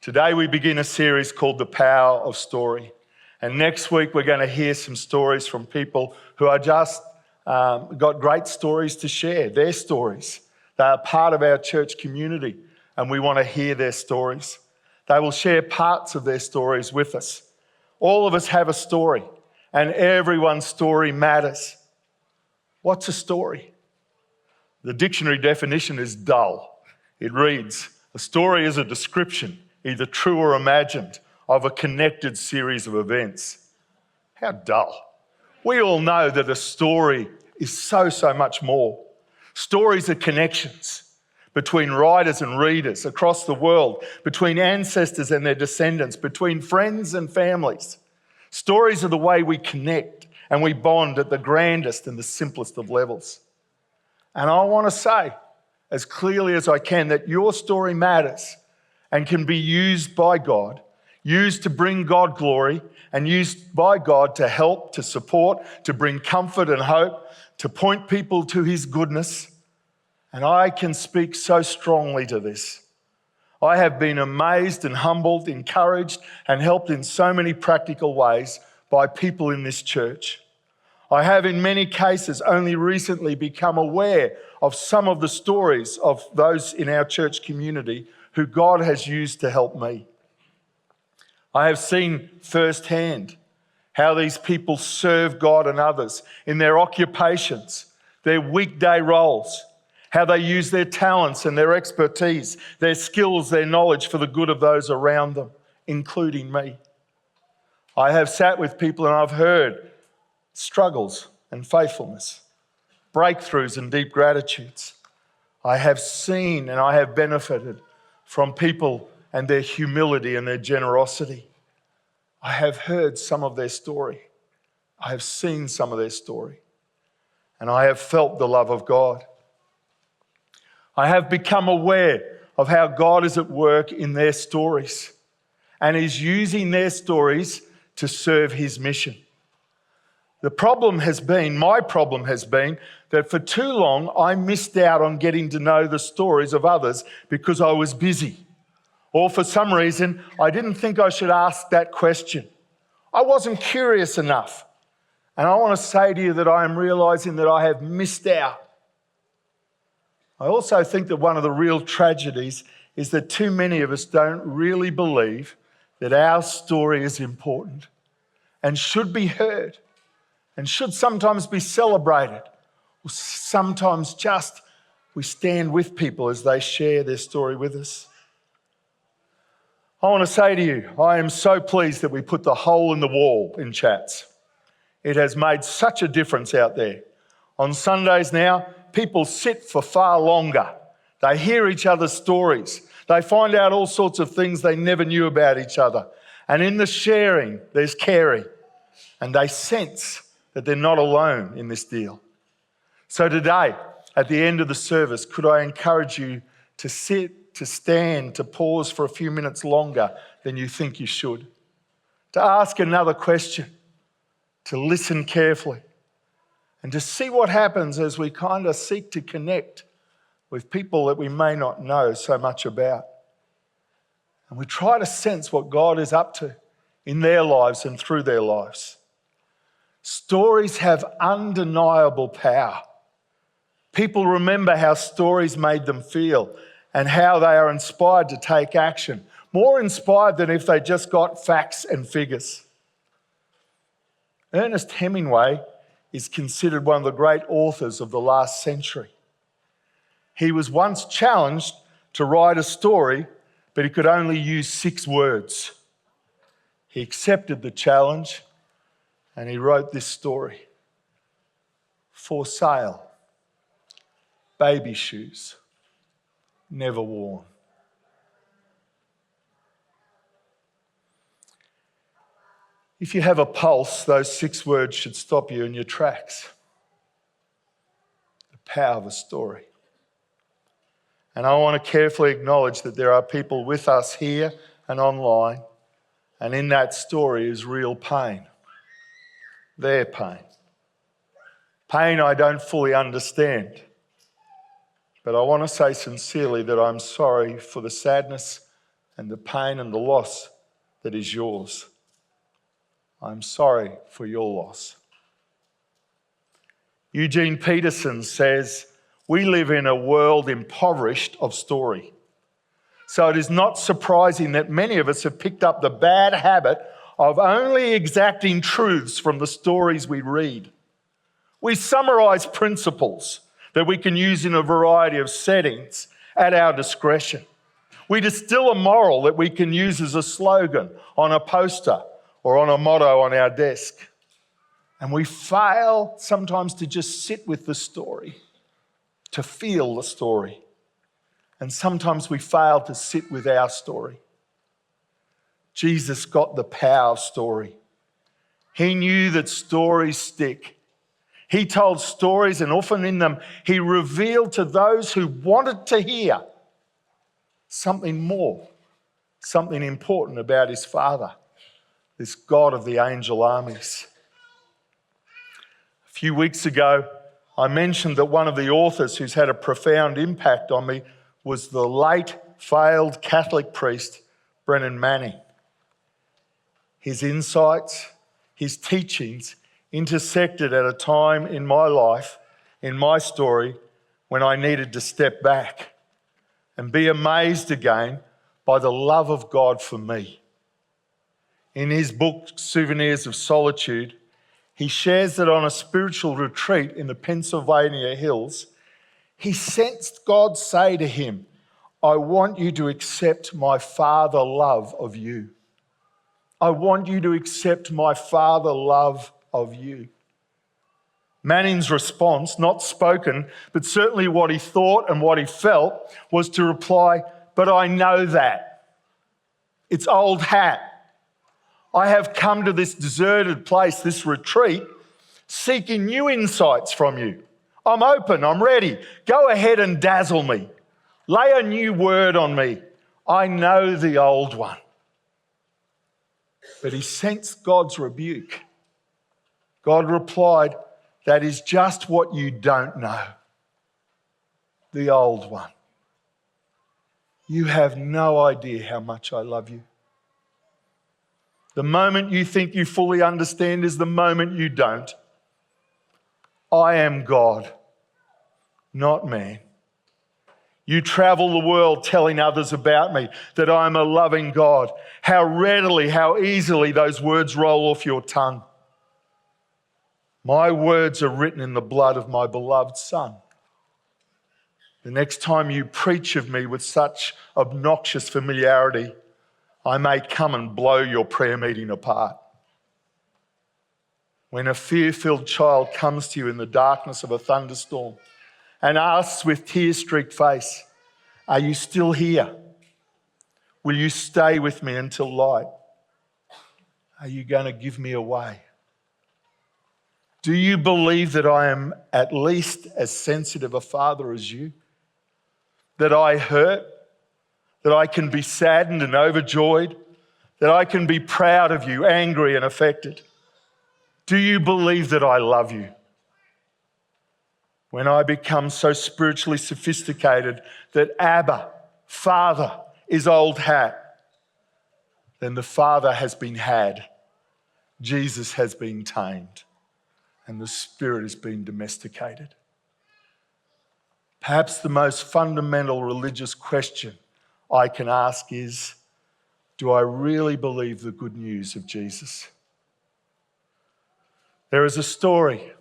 Today we begin a series called The Power of Story. And next week we're going to hear some stories from people who are just got great stories to share, their stories. They are part of our church community and we want to hear their stories. They will share parts of their stories with us. All of us have a story and everyone's story matters. What's a story? The dictionary definition is dull. It reads, a story is a description, either true or imagined, of a connected series of events. How dull. We all know that a story is so much more. Stories are connections between writers and readers across the world, between ancestors and their descendants, between friends and families. Stories are the way we connect and we bond at the grandest and the simplest of levels. And I want to say, as clearly as I can, that your story matters and can be used by God, used to bring God glory, and used by God to help, to support, to bring comfort and hope, to point people to his goodness. And I can speak so strongly to this. I have been amazed and humbled, encouraged, and helped in so many practical ways by people in this church. I have in many cases only recently become aware of some of the stories of those in our church community who God has used to help me. I have seen firsthand how these people serve God and others in their occupations, their weekday roles, how they use their talents and their expertise, their skills, their knowledge for the good of those around them, including me. I have sat with people and I've heard struggles and faithfulness, breakthroughs and deep gratitudes. I have seen and I have benefited from people and their humility and their generosity. I have heard some of their story. I have seen some of their story. And I have felt the love of God. I have become aware of how God is at work in their stories and is using their stories to serve his mission. My problem has been that for too long I missed out on getting to know the stories of others because I was busy. Or for some reason, I didn't think I should ask that question. I wasn't curious enough. And I want to say to you that I am realizing that I have missed out. I also think that one of the real tragedies is that too many of us don't really believe that our story is important and should be heard and should sometimes be celebrated, or sometimes just we stand with people as they share their story with us. I want to say to you, I am so pleased that we put the hole in the wall in chats. It has made such a difference out there. On Sundays now, people sit for far longer. They hear each other's stories. They find out all sorts of things they never knew about each other. And in the sharing, there's caring. And they sense that they're not alone in this deal. So today, at the end of the service, could I encourage you to sit, to stand, to pause for a few minutes longer than you think you should, to ask another question, to listen carefully, and to see what happens as we kind of seek to connect with people that we may not know so much about. And we try to sense what God is up to in their lives and through their lives. Stories have undeniable power. People remember how stories made them feel and how they are inspired to take action, more inspired than if they just got facts and figures. Ernest Hemingway is considered one of the great authors of the last century. He was once challenged to write a story, but he could only use 6 words. He accepted the challenge and he wrote this story. For sale, baby shoes, never worn. If you have a pulse, those 6 words should stop you in your tracks. The power of a story. And I want to carefully acknowledge that there are people with us here and online, and in that story is real pain. Their pain. Pain I don't fully understand. But I want to say sincerely that I'm sorry for the sadness and the pain and the loss that is yours. I'm sorry for your loss. Eugene Peterson says, we live in a world impoverished of story. So it is not surprising that many of us have picked up the bad habit of only exacting truths from the stories we read. We summarise principles that we can use in a variety of settings at our discretion. We distill a moral that we can use as a slogan on a poster or on a motto on our desk. And we fail sometimes to just sit with the story, to feel the story. And sometimes we fail to sit with our story. Jesus got the power of story. He knew that stories stick. He told stories, and often in them, he revealed to those who wanted to hear something more, something important about his Father, this God of the angel armies. A few weeks ago, I mentioned that one of the authors who's had a profound impact on me was the late failed Catholic priest, Brennan Manning. His insights, his teachings intersected at a time in my life, in my story, when I needed to step back and be amazed again by the love of God for me. In his book, Souvenirs of Solitude, he shares that on a spiritual retreat in the Pennsylvania hills, he sensed God say to him, I want you to accept my Father love of you. I want you to accept my Father love of you. Manning's response, not spoken, but certainly what he thought and what he felt, was to reply, but I know that. It's old hat. I have come to this deserted place, this retreat, seeking new insights from you. I'm open, I'm ready. Go ahead and dazzle me. Lay a new word on me. I know the old one. But he sensed God's rebuke. God replied, that is just what you don't know. The old one. You have no idea how much I love you. The moment you think you fully understand is the moment you don't. I am God, not man. You travel the world telling others about me, that I am a loving God. How readily, how easily those words roll off your tongue. My words are written in the blood of my beloved Son. The next time you preach of me with such obnoxious familiarity, I may come and blow your prayer meeting apart. When a fear-filled child comes to you in the darkness of a thunderstorm and asks with tear-streaked face, are you still here? Will you stay with me until light? Are you going to give me away? Do you believe that I am at least as sensitive a father as you? That I hurt? That I can be saddened and overjoyed? That I can be proud of you, angry and affected? Do you believe that I love you? When I become so spiritually sophisticated that Abba, Father, is old hat, then the Father has been had, Jesus has been tamed, and the Spirit has been domesticated. Perhaps the most fundamental religious question I can ask is, do I really believe the good news of Jesus? There is a story.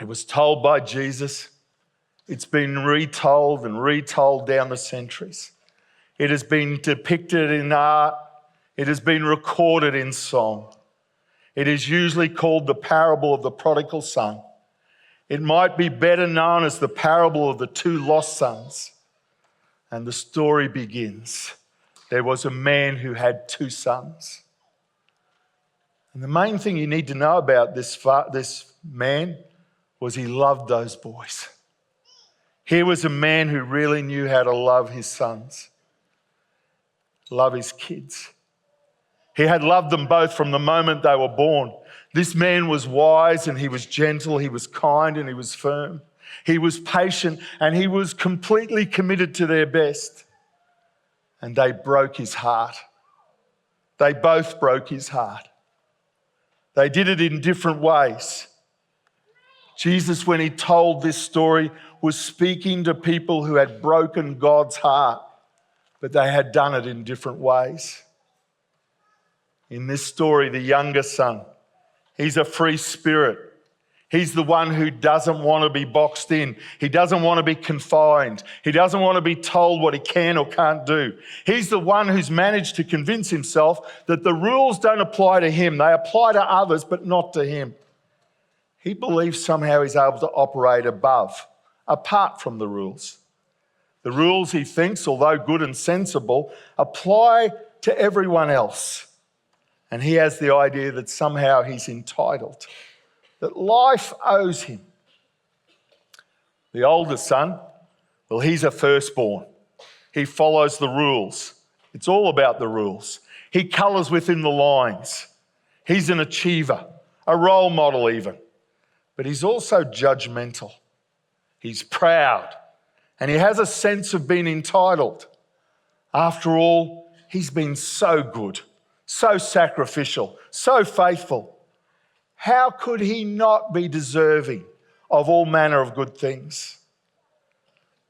It was told by Jesus. It's been retold and retold down the centuries. It has been depicted in art. It has been recorded in song. It is usually called the parable of the prodigal son. It might be better known as the parable of the two lost sons. And the story begins. There was a man who had two sons. And the main thing you need to know about this man was he loved those boys. Here was a man who really knew how to love his sons, love his kids. He had loved them both from the moment they were born. This man was wise and he was gentle, he was kind and he was firm. He was patient and he was completely committed to their best. and they broke his heart. They both broke his heart. They did it in different ways. Jesus, when he told this story, was speaking to people who had broken God's heart, but they had done it in different ways. In this story, the younger son, he's a free spirit. He's the one who doesn't want to be boxed in. He doesn't want to be confined. He doesn't want to be told what he can or can't do. He's the one who's managed to convince himself that the rules don't apply to him. They apply to others, but not to him. He believes somehow he's able to operate above, apart from the rules. The rules, he thinks, although good and sensible, apply to everyone else. And he has the idea that somehow he's entitled, that life owes him. The older son, well, he's a firstborn. He follows the rules. It's all about the rules. He colours within the lines. He's an achiever, a role model even. But he's also judgmental. He's proud, and he has a sense of being entitled. After all, he's been so good, so sacrificial, so faithful. How could he not be deserving of all manner of good things?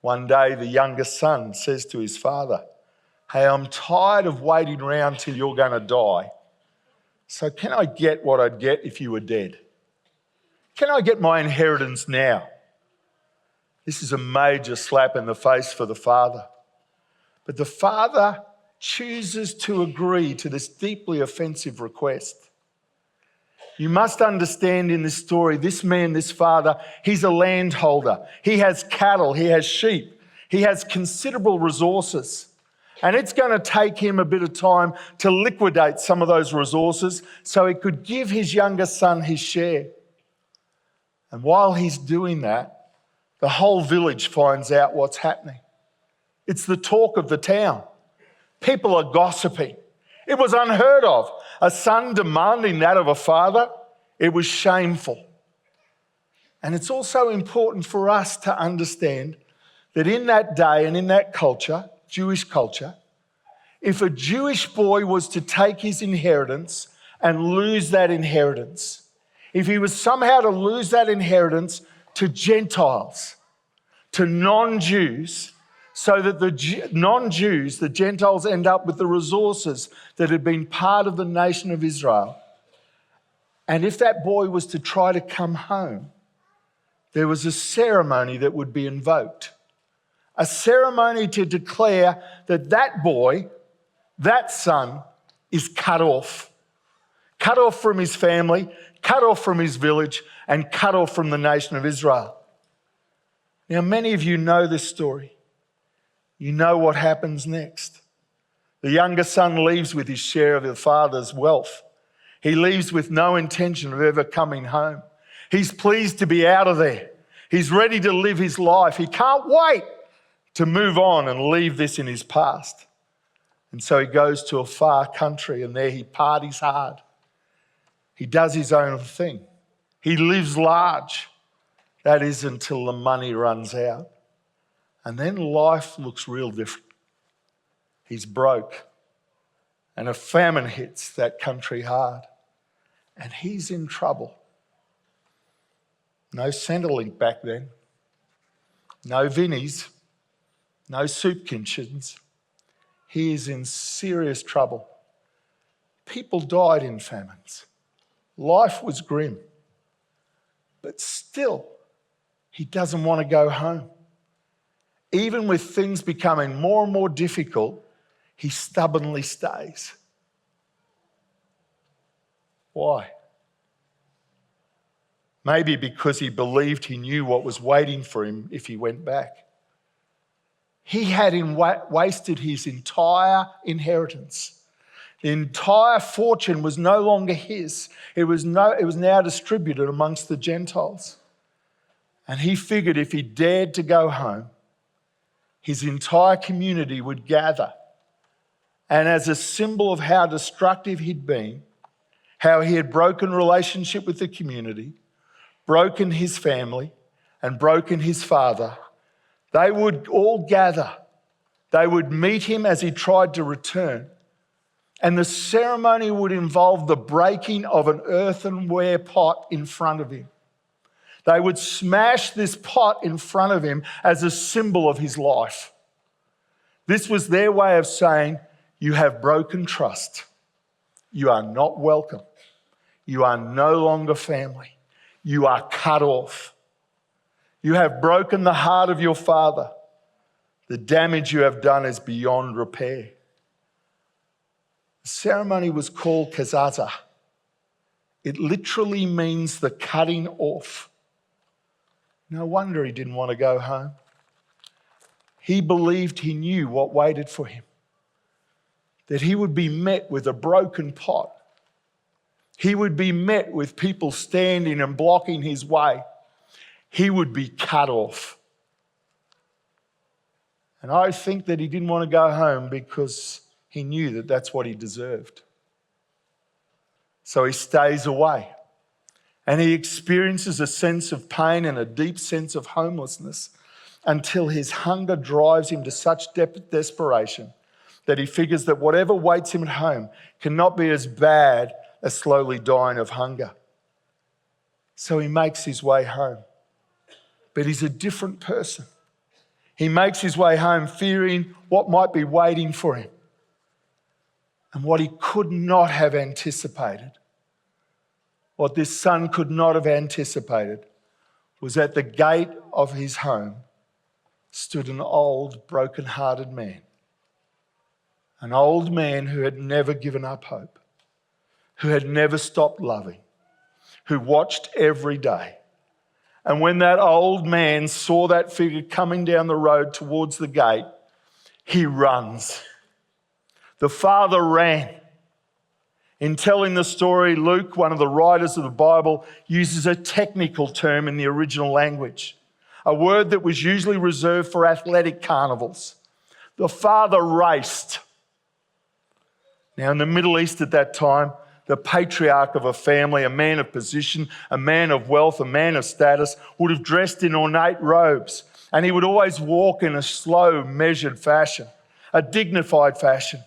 One day, the younger son says to his father, "Hey, I'm tired of waiting around till you're going to die. So can I get what I'd get if you were dead? Can I get my inheritance now?" This is a major slap in the face for the father. But the father chooses to agree to this deeply offensive request. You must understand in this story, this man, this father, he's a landholder. He has cattle, he has sheep, he has considerable resources. And it's going to take him a bit of time to liquidate some of those resources so he could give his younger son his share. And while he's doing that, the whole village finds out what's happening. It's the talk of the town. People are gossiping. It was unheard of. A son demanding that of a father, it was shameful. And it's also important for us to understand that in that day and in that culture, Jewish culture, if a Jewish boy was to take his inheritance and lose that inheritance, if he was somehow to lose that inheritance to Gentiles, to non-Jews, so that the non-Jews, the Gentiles, end up with the resources that had been part of the nation of Israel. And if that boy was to try to come home, there was a ceremony that would be invoked. A ceremony to declare that that boy, that son, is cut off. Cut off from his family, cut off from his village, and cut off from the nation of Israel. Now, many of you know this story. You know what happens next. The younger son leaves with his share of the father's wealth. He leaves with no intention of ever coming home. He's pleased to be out of there. He's ready to live his life. He can't wait to move on and leave this in his past. And so he goes to a far country, and there he parties hard. He does his own thing. He lives large. That is until the money runs out. And then life looks real different. He's broke. And a famine hits that country hard. And he's in trouble. No Centrelink back then. No Vinnies. No soup kitchens. He is in serious trouble. People died in famines. Life was grim. But still, he doesn't want to go home. Even with things becoming more and more difficult, he stubbornly stays. Why? Maybe because he believed he knew what was waiting for him if he went back. He had wasted his entire inheritance. The entire fortune was no longer his. It was now distributed amongst the Gentiles. And he figured if he dared to go home, his entire community would gather. And as a symbol of how destructive he'd been, how he had broken relationship with the community, broken his family, and broken his father, they would all gather They would meet him as he tried to return. And the ceremony would involve the breaking of an earthenware pot in front of him. They would smash this pot in front of him as a symbol of his life. This was their way of saying, you have broken trust. You are not welcome. You are no longer family. You are cut off. You have broken the heart of your father. The damage you have done is beyond repair. The ceremony was called kazaza. It literally means the cutting off. No wonder he didn't want to go home. He believed he knew what waited for him, that he would be met with a broken pot. He would be met with people standing and blocking his way. He would be cut off. And I think that he didn't want to go home because he knew that that's what he deserved. So he stays away. And he experiences a sense of pain and a deep sense of homelessness until his hunger drives him to such desperation that he figures that whatever waits him at home cannot be as bad as slowly dying of hunger. So he makes his way home. But he's a different person. He makes his way home fearing what might be waiting for him. And what he could not have anticipated, what this son could not have anticipated, was at the gate of his home stood an old, broken-hearted man. An old man who had never given up hope, who had never stopped loving, who watched every day. And when that old man saw that figure coming down the road towards the gate, he runs. The father ran. In telling the story, Luke, one of the writers of the Bible, uses a technical term in the original language, a word that was usually reserved for athletic carnivals. The father raced. Now, in the Middle East at that time, the patriarch of a family, a man of position, a man of wealth, a man of status, would have dressed in ornate robes, and he would always walk in a slow, measured fashion, a dignified fashion.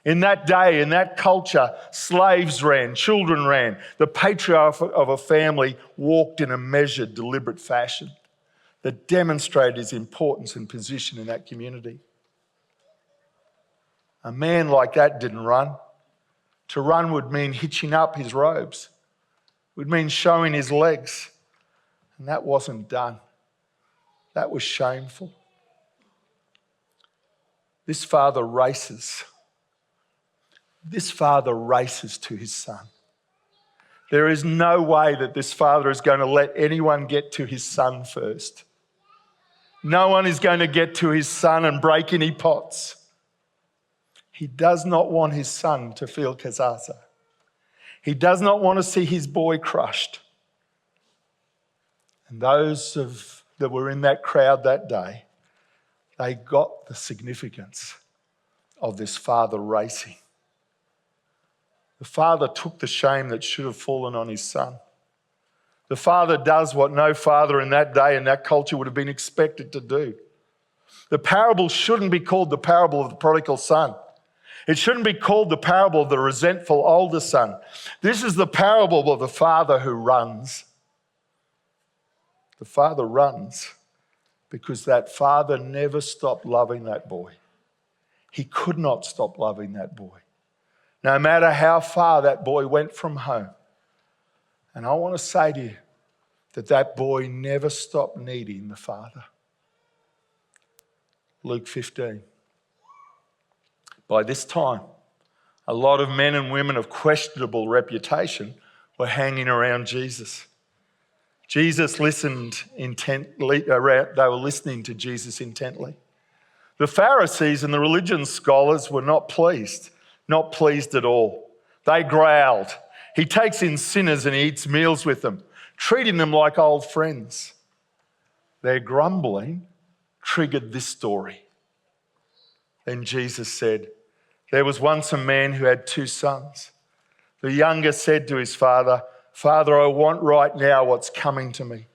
In that day, in that culture, slaves ran, children ran. The patriarch of a family walked in a measured, deliberate fashion that demonstrated his importance and position in that community. A man like that didn't run. To run would mean hitching up his robes. It would mean showing his legs. And that wasn't done. That was shameful. This father races. This father races to his son. There is no way that this father is going to let anyone get to his son first. No one is going to get to his son and break any pots. He does not want his son to feel kazaza. He does not want to see his boy crushed. And those that were in that crowd that day, they got the significance of this father racing. The father took the shame that should have fallen on his son. The father does what no father in that day, in that culture, would have been expected to do. The parable shouldn't be called the parable of the prodigal son. It shouldn't be called the parable of the resentful older son. This is the parable of the father who runs. The father runs because that father never stopped loving that boy. He could not stop loving that boy, no matter how far that boy went from home. And I want to say to you that that boy never stopped needing the father. Luke 15. By this time, a lot of men and women of questionable reputation were hanging around Jesus. Jesus listened intently. They were listening to Jesus intently. The Pharisees and the religion scholars were not pleased at all. They growled. He takes in sinners and he eats meals with them, treating them like old friends. Their grumbling triggered this story. Then Jesus said, there was once a man who had 2 sons. The younger said to his father, Father, I want right now what's coming to me.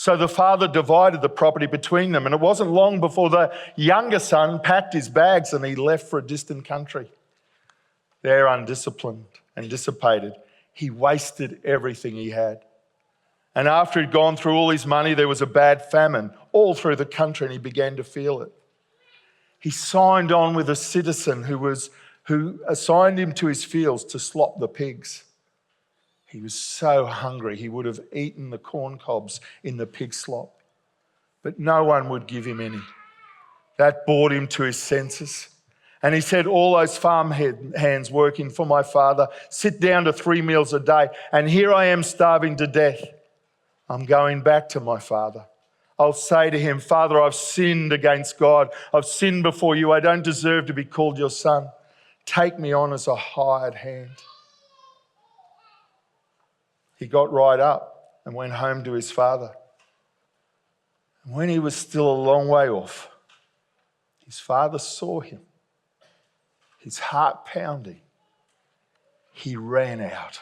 So the father divided the property between them, and it wasn't long before the younger son packed his bags and he left for a distant country. There, undisciplined and dissipated, he wasted everything he had. And after he'd gone through all his money, there was a bad famine all through the country, and he began to feel it. He signed on with a citizen who assigned him to his fields to slop the pigs. He was so hungry, he would have eaten the corn cobs in the pig slop. But no one would give him any. That brought him to his senses. And he said, all those farm hands working for my father sit down to 3 meals a day, and here I am starving to death. I'm going back to my father. I'll say to him, Father, I've sinned against God. I've sinned before you. I don't deserve to be called your son. Take me on as a hired hand. He got right up and went home to his father. And when he was still a long way off, his father saw him, his heart pounding. He ran out.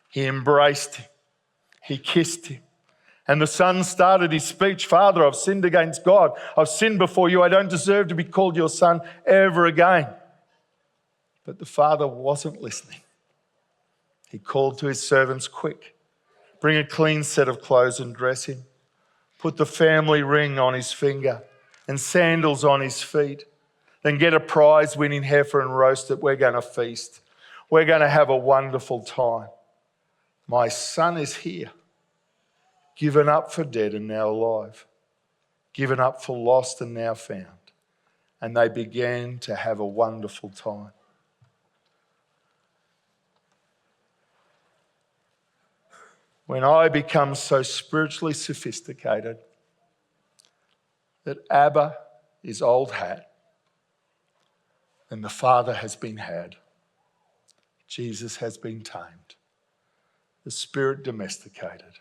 He embraced him. He kissed him. And the son started his speech, Father, I've sinned against God. I've sinned before you. I don't deserve to be called your son ever again. But the father wasn't listening. He called to his servants, quick, bring a clean set of clothes and dress him. Put the family ring on his finger and sandals on his feet. Then get a prize-winning heifer and roast it. We're going to feast. We're going to have a wonderful time. My son is here, given up for dead and now alive, given up for lost and now found. And they began to have a wonderful time. When I become so spiritually sophisticated that Abba is old hat and the Father has been had, Jesus has been tamed, the Spirit domesticated,